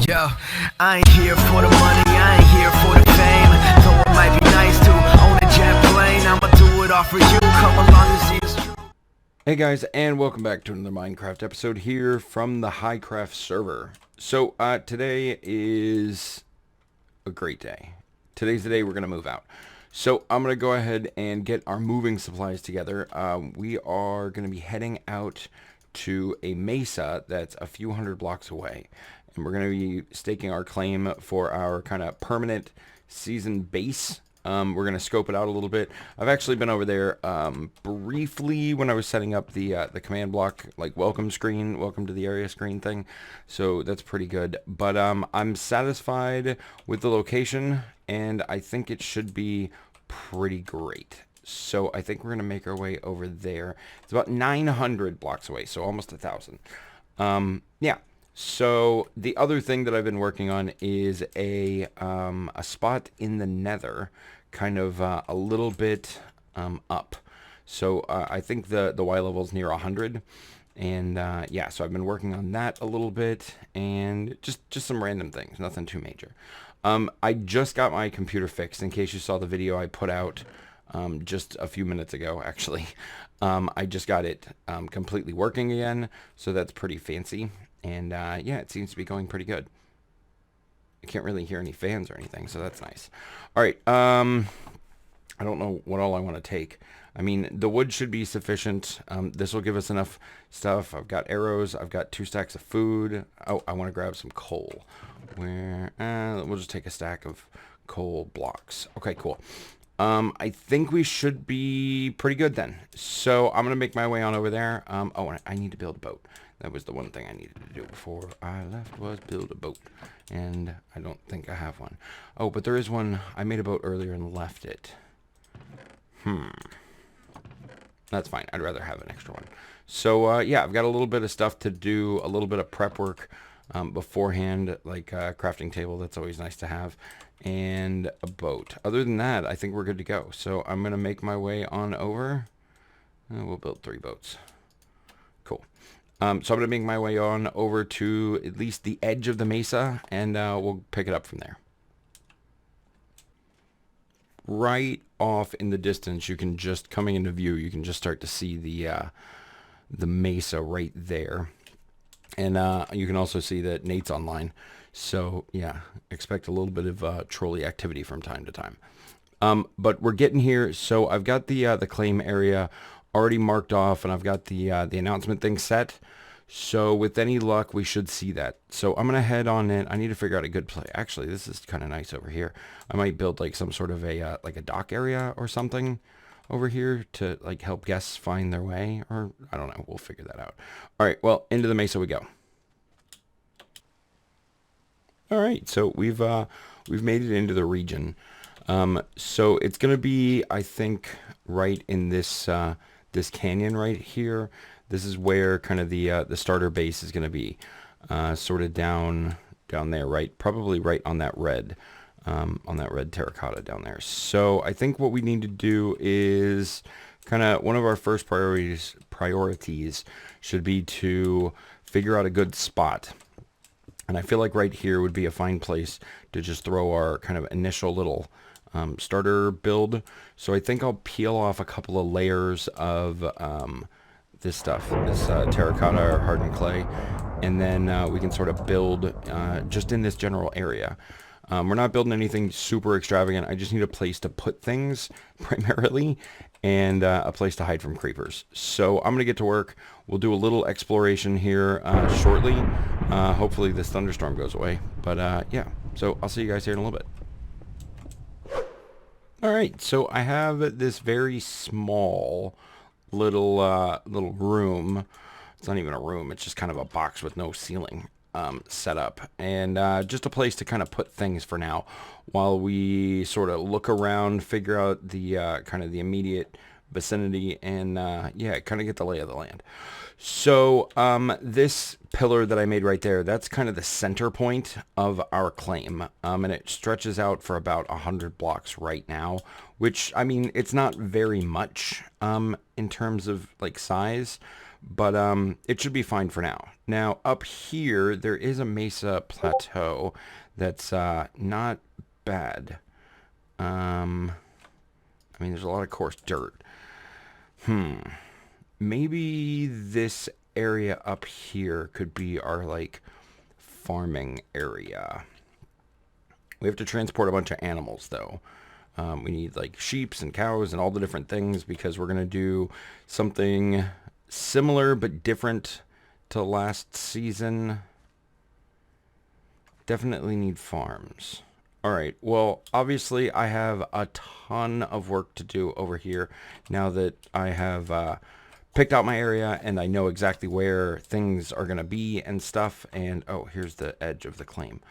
Yo, I ain't here for the money, I ain't here for the fame. Though it might be nice to own a jet plane, I'ma do it all for you, come along and see it's true. Hey guys, and welcome back to another Minecraft episode here from the Highcraft server. So today is a great day. Today's the day we're gonna move out. So I'm gonna go ahead and get our moving supplies together. We are gonna be heading out to a mesa that's a few hundred blocks away, and we're gonna be staking our claim for our kind of permanent season base. We're gonna scope it out a little bit. I've actually been over there briefly when I was setting up the command block, like welcome screen, welcome to the area screen thing. So that's pretty good. But I'm satisfied with the location, and I think it should be pretty great. So I think we're gonna make our way over there. It's about 900 blocks away, so almost 1,000. Yeah. So the other thing that I've been working on is a spot in the nether, kind of a little bit up. So I think the Y level is near 100, and yeah, so I've been working on that a little bit, and just some random things, nothing too major. I just got my computer fixed. In case you saw the video I put out just a few minutes ago, actually. I just got it completely working again, so that's pretty fancy. And yeah, it seems to be going pretty good. I can't really hear any fans or anything, so that's nice. All right, I don't know what all I want to take. I mean, the wood should be sufficient. This will give us enough stuff. I've got arrows. I've got 2 stacks of food. Oh, I want to grab some coal. We'll just take a stack of coal blocks. Okay, cool. I think we should be pretty good then. So I'm gonna make my way on over there. Oh, I need to build a boat. That was the one thing I needed to do before I left, was build a boat. And I don't think I have one. Oh, but there is one. I made a boat earlier and left it. That's fine. I'd rather have an extra one. So yeah, I've got a little bit of stuff to do, a little bit of prep work beforehand, like a crafting table. That's always nice to have. And a boat. Other than that, I think we're good to go. So I'm going to make my way on over. We'll build 3 boats. Cool. So I'm going to make my way on over to at least the edge of the mesa, and we'll pick it up from there. Right off in the distance, you can just, coming into view, you can just start to see the mesa right there. And you can also see that Nate's online. So yeah, expect a little bit of trolley activity from time to time. But we're getting here. So I've got the claim area already marked off, and I've got the announcement thing set. So with any luck, we should see that. So I'm gonna head on in. I need to figure out a good place. Actually, this is kind of nice over here. I might build like some sort of a like a dock area or something over here to like help guests find their way, or I don't know. We'll figure that out. All right. Well, into the mesa we go. All right, so we've made it into the region. So it's gonna be, I think, right in this this canyon right here. This is where kind of the starter base is gonna be, sort of down there, right? Probably right on that red terracotta down there. So I think what we need to do is kind of one of our first priorities should be to figure out a good spot. And I feel like right here would be a fine place to just throw our kind of initial little starter build. So I think I'll peel off a couple of layers of this stuff, this terracotta or hardened clay, and then we can sort of build just in this general area. We're not building anything super extravagant. I just need a place to put things primarily, and a place to hide from creepers. So I'm gonna get to work. We'll do a little exploration here shortly. Hopefully this thunderstorm goes away. But yeah, so I'll see you guys here in a little bit. All right, so I have this very small little room. It's not even a room. It's just kind of a box with no ceiling set up, and just a place to kind of put things for now while we sort of look around, figure out the kind of the immediate vicinity, and yeah, kind of get the lay of the land. So this pillar that I made right there, that's kind of the center point of our claim, and it stretches out for about 100 blocks right now, which, I mean, it's not very much in terms of like size, But it should be fine for now. Now up here there is a mesa plateau that's not bad. I mean, there's a lot of coarse dirt. Maybe this area up here could be our like farming area. We have to transport a bunch of animals though. We need like sheeps and cows and all the different things because we're gonna do something similar but different to last season. Definitely need farms. Alright, well, obviously I have a ton of work to do over here now that I have picked out my area and I know exactly where things are going to be and stuff. And, oh, here's the edge of the claim.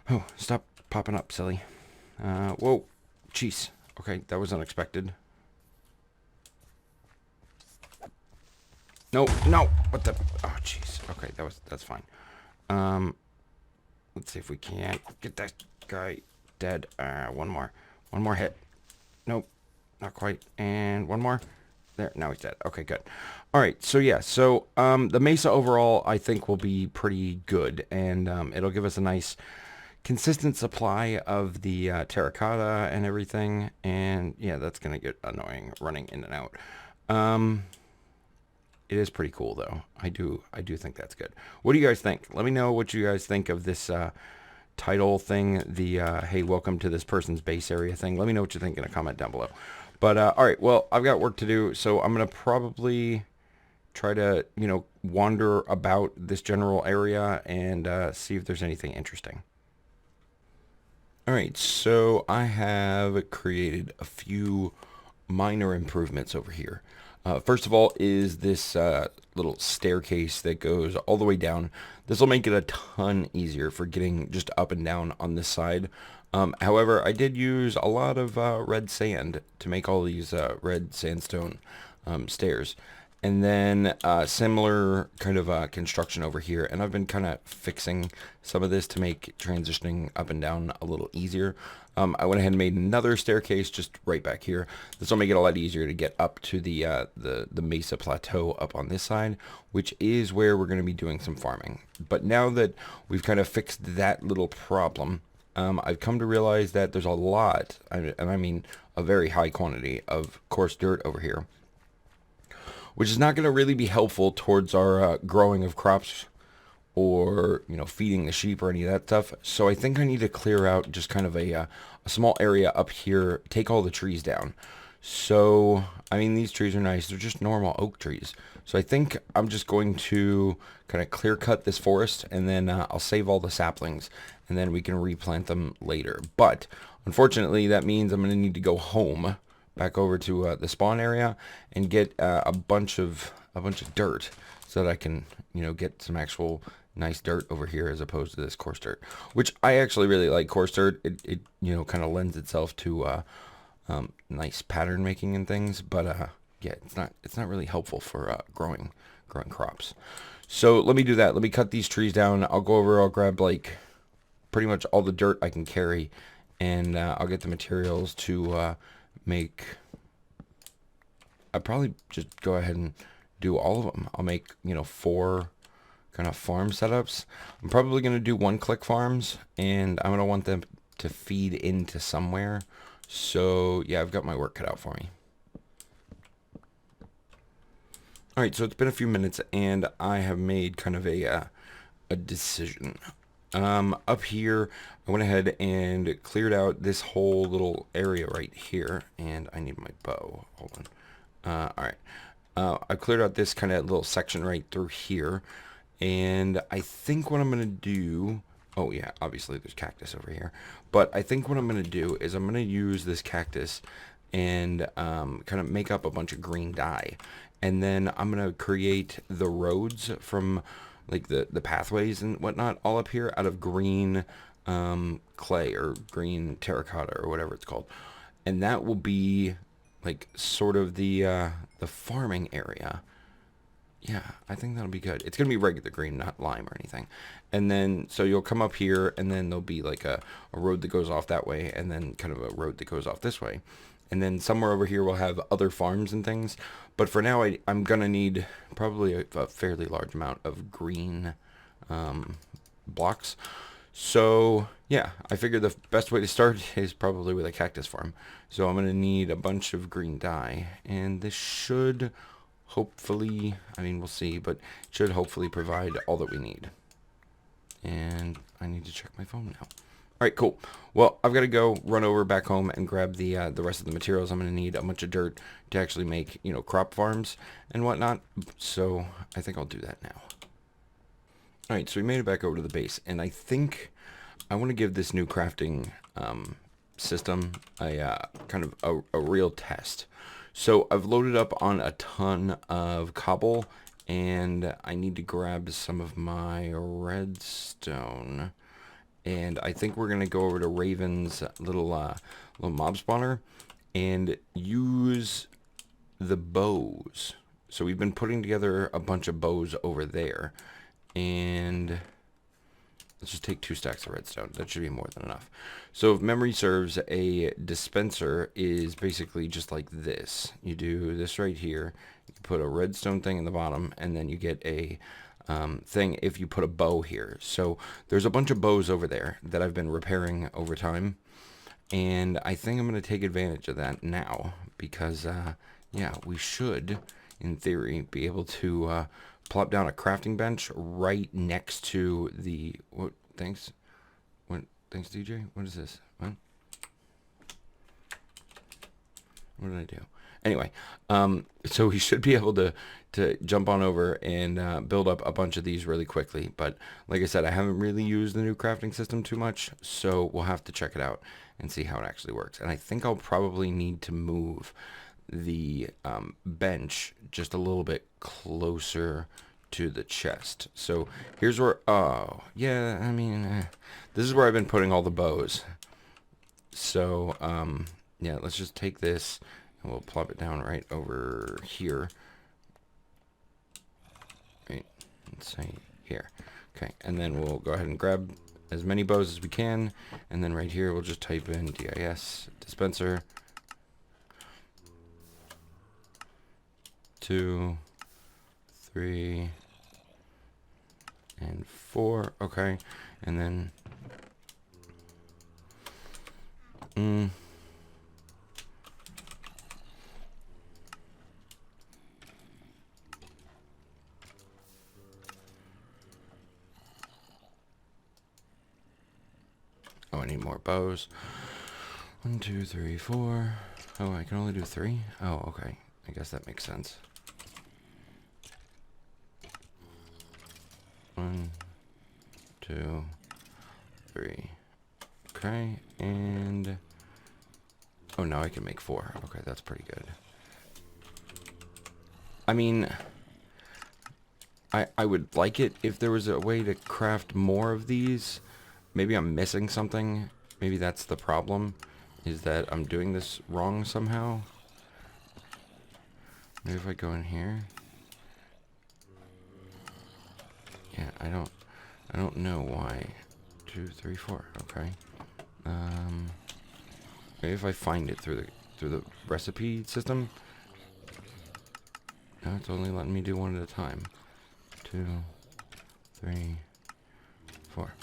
Oh, stop popping up, silly. Whoa, jeez. Okay, that was unexpected. No, no, what the, oh, jeez. Okay, that's fine. Let's see if we can't get that guy dead. One more hit. Nope, not quite. And one more. There, now he's dead. Okay, good. All right, so yeah, so the mesa overall I think will be pretty good, and it'll give us a nice consistent supply of the terracotta and everything. And yeah, that's gonna get annoying running in and out. It is pretty cool though. I do think that's good. What do you guys think? Let me know what you guys think of this title thing, the hey, welcome to this person's base area thing. Let me know what you think in a comment down below. But all right, well, I've got work to do, so I'm gonna probably try to, you know, wander about this general area and see if there's anything interesting. All right, so I have created a few minor improvements over here. First of all is this little staircase that goes all the way down. This will make it a ton easier for getting just up and down on this side. However, I did use a lot of red sand to make all these red sandstone stairs. And then similar kind of construction over here. And I've been kind of fixing some of this to make transitioning up and down a little easier. I went ahead and made another staircase just right back here. This will make it a lot easier to get up to the mesa plateau up on this side, which is where we're going to be doing some farming. But now that we've kind of fixed that little problem, I've come to realize that there's a lot, and I mean a very high quantity of coarse dirt over here, which is not going to really be helpful towards our growing of crops or, you know, feeding the sheep or any of that stuff. So I think I need to clear out just kind of a small area up here, take all the trees down. So, I mean, these trees are nice. They're just normal oak trees. So I think I'm just going to kind of clear cut this forest, and then I'll save all the saplings, and then we can replant them later. But unfortunately, that means I'm going to need to go home, back over to the spawn area, and get a bunch of dirt so that I can, you know, get some actual nice dirt over here as opposed to this coarse dirt, which I actually really like. Coarse dirt, it you know, kind of lends itself to nice pattern making and things, but yeah, it's not really helpful for growing crops. So let me do that. Let me cut these trees down. I'll go over, I'll grab like pretty much all the dirt I can carry, and I'll get the materials to make. I'd probably just go ahead and do all of them. I'll make, you know, 4 kind of farm setups. I'm probably going to do one-click farms, and I'm going to want them to feed into somewhere. So yeah, I've got my work cut out for me. All right, so it's been a few minutes, and I have made kind of a decision. Up here, I went ahead and cleared out this whole little area right here, and I need my bow. Hold on. All right. I cleared out this kind of little section right through here, and I think what I'm going to do, oh yeah, obviously there's cactus over here, but I think what I'm going to do is I'm going to use this cactus and kind of make up a bunch of green dye, and then I'm going to create the roads from like the pathways and whatnot all up here out of green clay or green terracotta or whatever it's called, and that will be like sort of the farming area. Yeah, I think that'll be good. It's gonna be regular green, not lime or anything. And then so you'll come up here, and then there'll be like a road that goes off that way, and then kind of a road that goes off this way. and then somewhere over here we'll have other farms and things. But for now, I'm gonna need probably a fairly large amount of green blocks. So yeah, I figured the best way to start is probably with a cactus farm. So I'm gonna need a bunch of green dye, and this should hopefully, I mean, we'll see, but it should hopefully provide all that we need. And I need to check my phone now. All right, cool. Well, I've got to go run over back home and grab the rest of the materials. I'm going to need a bunch of dirt to actually make, you know, crop farms and whatnot. So I think I'll do that now. All right, so we made it back over to the base, and I think I want to give this new crafting system a kind of a real test. So I've loaded up on a ton of cobble, and I need to grab some of my redstone. And I think we're going to go over to Raven's little mob spawner and use the bows. So we've been putting together a bunch of bows over there. And let's just take 2 stacks of redstone. That should be more than enough. So if memory serves, a dispenser is basically just like this. You do this right here. You put a redstone thing in the bottom, and then you get a thing if you put a bow here. So there's a bunch of bows over there that I've been repairing over time, and I think I'm going to take advantage of that now because yeah, we should in theory be able to plop down a crafting bench right next to the thanks DJ. What is this? What did I do? Anyway, so we should be able to jump on over and build up a bunch of these really quickly. But like I said, I haven't really used the new crafting system too much, so we'll have to check it out and see how it actually works. And I think I'll probably need to move the bench just a little bit closer to the chest. So here's where, oh, yeah, I mean, this is where I've been putting all the bows. So, yeah, let's just take this and we'll plop it down right over here. Right, let's say here. Okay, and then we'll go ahead and grab as many bows as we can. And then right here, we'll just type in DIS dispenser. 2, 3, and 4. Okay, and then oh, I need more bows. 1, 2, 3, 4. Oh, I can only do 3? Oh, okay. I guess that makes sense. 1, 2, 3. Okay, and oh, now I can make 4. Okay, that's pretty good. I mean, I would like it if there was a way to craft more of these. Maybe I'm missing something. Maybe that's the problem, is that I'm doing this wrong somehow. Maybe if I go in here. Yeah, I don't know why. 2, 3, 4. Okay. Maybe if I find it through the recipe system. No, it's only letting me do one at a time. 2, 3, 4.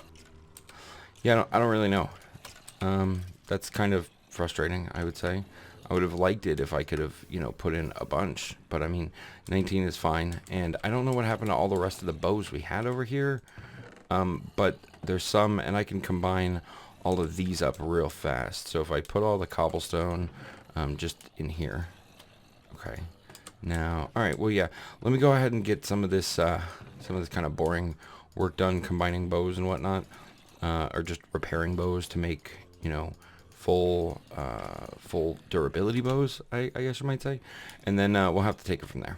Yeah, I don't really know. That's kind of frustrating, I would say. I would have liked it if I could have, you know, put in a bunch. But, I mean, 19 is fine. And I don't know what happened to all the rest of the bows we had over here. But there's some, and I can combine all of these up real fast. So if I put all the cobblestone just in here. Okay. Now, all right, well, yeah. Let me go ahead and get some of this kind of boring work done, combining bows and whatnot. Or just repairing bows to make, you know, full durability bows, I guess you might say. And then we'll have to take it from there.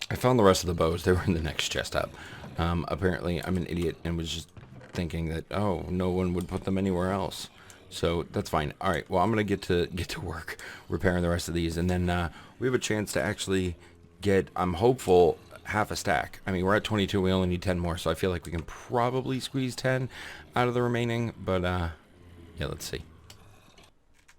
I found the rest of the bows. They were in the next chest up. Apparently, I'm an idiot and was just thinking that, oh, no one would put them anywhere else. So that's fine. All right, well, I'm going to get to work repairing the rest of these. And then we have a chance to actually get, I'm hopeful, half a stack. I mean, we're at 22. We only need 10 more. So I feel like we can probably squeeze 10 out of the remaining. But, yeah, let's see.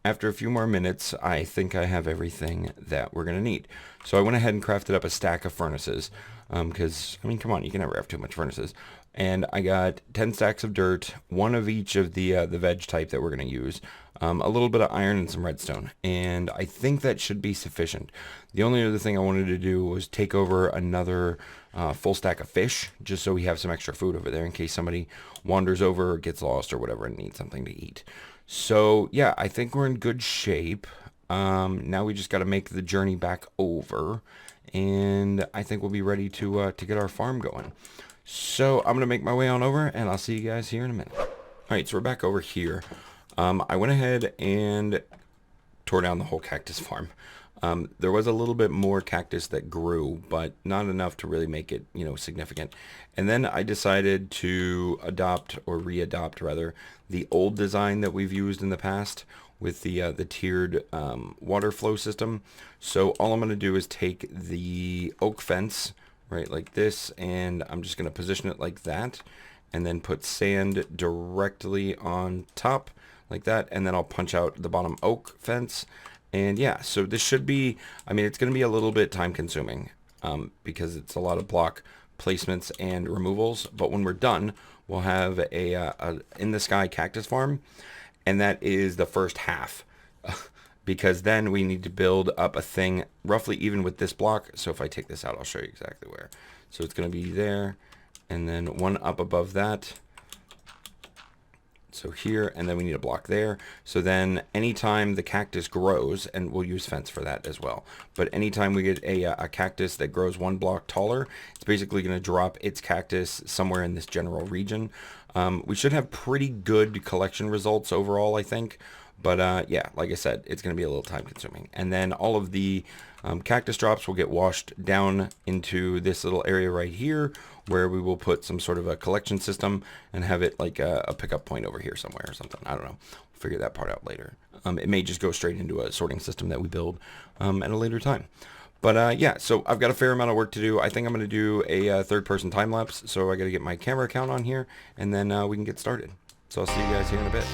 after a few more minutes, I think I have everything that we're going to need. So I went ahead and crafted up a stack of furnaces because, I mean, come on, you can never have too much furnaces. And I got 10 stacks of dirt, one of each of the veg type that we're going to use, a little bit of iron and some redstone. And I think that should be sufficient. The only other thing I wanted to do was take over another full stack of fish, just so we have some extra food over there in case somebody wanders over or gets lost or whatever and needs something to eat. So yeah, I think we're in good shape. Now we just got to make the journey back over, and I think we'll be ready to get our farm going. So I'm gonna make my way on over, and I'll see you guys here in a minute. All right, so we're back over here. I went ahead and tore down the whole cactus farm. There was a little bit more cactus that grew, but not enough to really make it, significant. And then I decided to adopt, or re-adopt rather, the old design that we've used in the past with the tiered water flow system. So all I'm going to do is take the oak fence, right, like this, and I'm just going to position it like that, and then put sand directly on top like that, and then I'll punch out the bottom oak fence. And yeah, so this should be, I mean, it's going to be a little bit time consuming because it's a lot of block placements and removals, but when we're done, we'll have a in the sky cactus farm, and that is the first half. Because then we need to build up a thing roughly even with this block. So if I take this out, I'll show you exactly where. So it's going to be there, and then one up above that. So here, and then we need a block there. So then anytime the cactus grows, and we'll use fence for that as well, but anytime we get a cactus that grows one block taller, it's basically going to drop its cactus somewhere in this general region. We should have pretty good collection results overall, I think. But yeah, like I said, it's going to be a little time consuming. And then all of the cactus drops will get washed down into this little area right here, where we will put some sort of a collection system and have it like a pickup point over here somewhere or something. I don't know. We'll figure that part out later. It may just go straight into a sorting system that we build at a later time. But yeah, so I've got a fair amount of work to do. I think I'm going to do a third-person time-lapse, so I got to get my camera account on here, and then we can get started. So I'll see you guys here in a bit.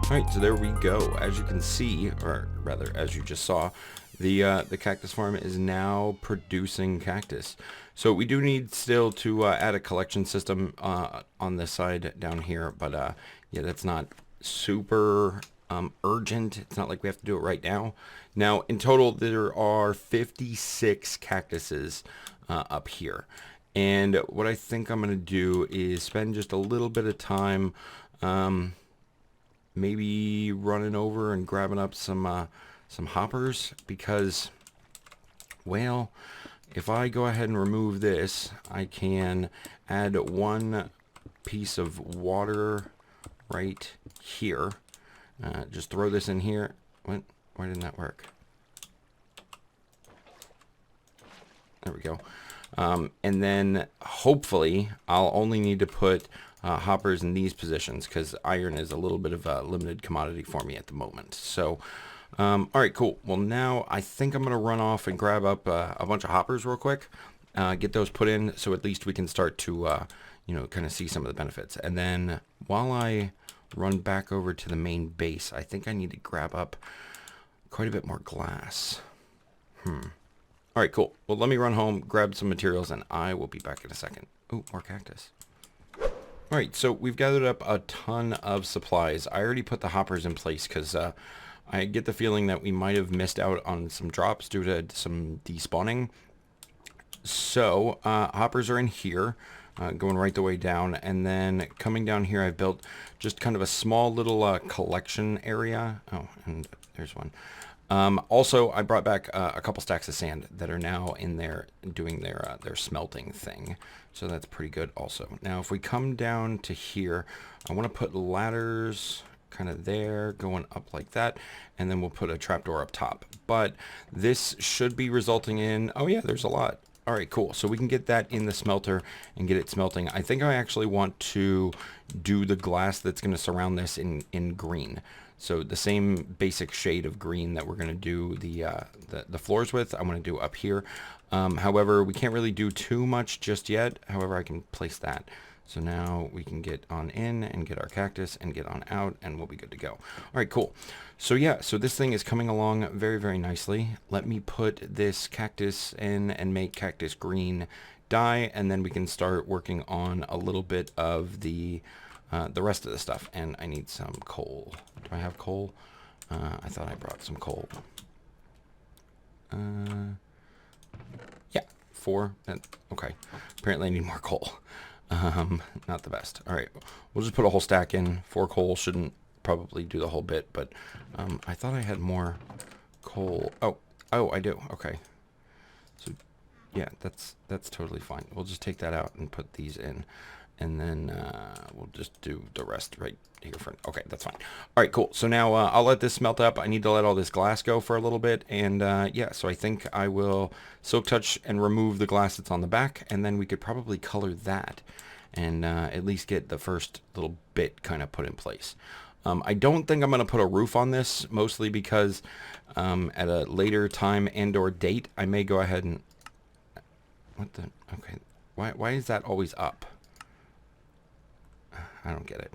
Alright, so there we go. As you can see, or rather, as you just saw, the cactus farm is now producing cactus. So we do need still to add a collection system on this side down here, but yeah, that's not super urgent. It's not like we have to do it right now. Now, in total, there are 56 cactuses up here. And what I think I'm going to do is spend just a little bit of time maybe running over and grabbing up some hoppers, because, well, if I go ahead and remove this, I can add one piece of water right here. Just throw this in here. What? Why didn't that work? There we go. And then hopefully I'll only need to put hoppers in these positions, because iron is a little bit of a limited commodity for me at the moment. So all right, cool. Well, now I think I'm going to run off and grab up a bunch of hoppers real quick, get those put in, so at least we can start to, you know, kind of see some of the benefits. And then while I run back over to the main base, I think I need to grab up quite a bit more glass. All right, cool. Well, let me run home, grab some materials, and I will be back in a second. Ooh, more cactus. All right, so we've gathered up a ton of supplies. I already put the hoppers in place because I get the feeling that we might have missed out on some drops due to some despawning. So hoppers are in here, going right the way down, and then coming down here I've built just kind of a small little collection area. Oh, and there's one. Also, I brought back a couple stacks of sand that are now in there doing their smelting thing. So that's pretty good also. Now, if we come down to here, I want to put ladders kind of there, going up like that, and then we'll put a trapdoor up top. But this should be resulting in, oh yeah, there's a lot. All right, cool. So we can get that in the smelter and get it smelting. I think I actually want to do the glass that's going to surround this in green. So the same basic shade of green that we're going to do the floors with, I want to do up here. However, we can't really do too much just yet. However, I can place that. So now we can get on in and get our cactus and get on out, and we'll be good to go. All right, cool. So yeah, so this thing is coming along very, very nicely. Let me put this cactus in and make cactus green dye, and then we can start working on a little bit of the rest of the stuff. And I need some coal. Do I have coal? I thought I brought some coal. Yeah, 4. Okay. Apparently I need more coal. Not the best. All right, we'll just put a whole stack in. 4 coal shouldn't probably do the whole bit, but I thought I had more coal. Oh, I do. Okay. So yeah, that's totally fine. We'll just take that out and put these in, and then we'll just do the rest right here for. Okay, that's fine. All right, cool. So now I'll let this smelt up. I need to let all this glass go for a little bit, and yeah, so I think I will silk touch and remove the glass that's on the back, and then we could probably color that and at least get the first little bit kind of put in place. I don't think I'm going to put a roof on this, mostly because at a later time and or date, I may go ahead and... What the... Okay. Why is that always up? I don't get it.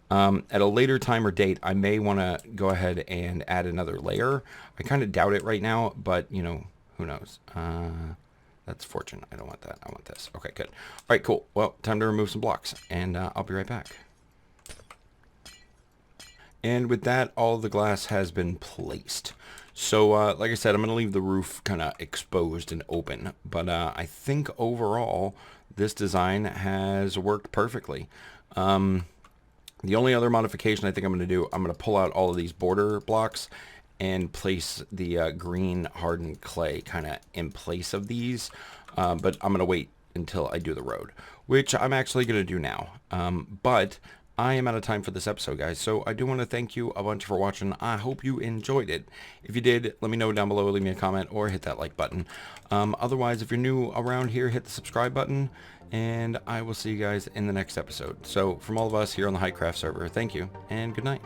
At a later time or date, I may want to go ahead and add another layer. I kind of doubt it right now, but, you know, who knows? That's fortune. I don't want that. I want this. Okay, good. All right, cool. Well, time to remove some blocks, and I'll be right back. And with that, all the glass has been placed. So, like I said, I'm going to leave the roof kind of exposed and open. But I think overall, this design has worked perfectly. The only other modification I think I'm going to do, I'm going to pull out all of these border blocks and place the green hardened clay kind of in place of these. But I'm going to wait until I do the road, which I'm actually going to do now. But I am out of time for this episode, guys. So I do want to thank you a bunch for watching. I hope you enjoyed it. If you did, let me know down below, leave me a comment, or hit that like button. Otherwise, if you're new around here, hit the subscribe button, and I will see you guys in the next episode. So from all of us here on the Highcraft server, thank you, and good night.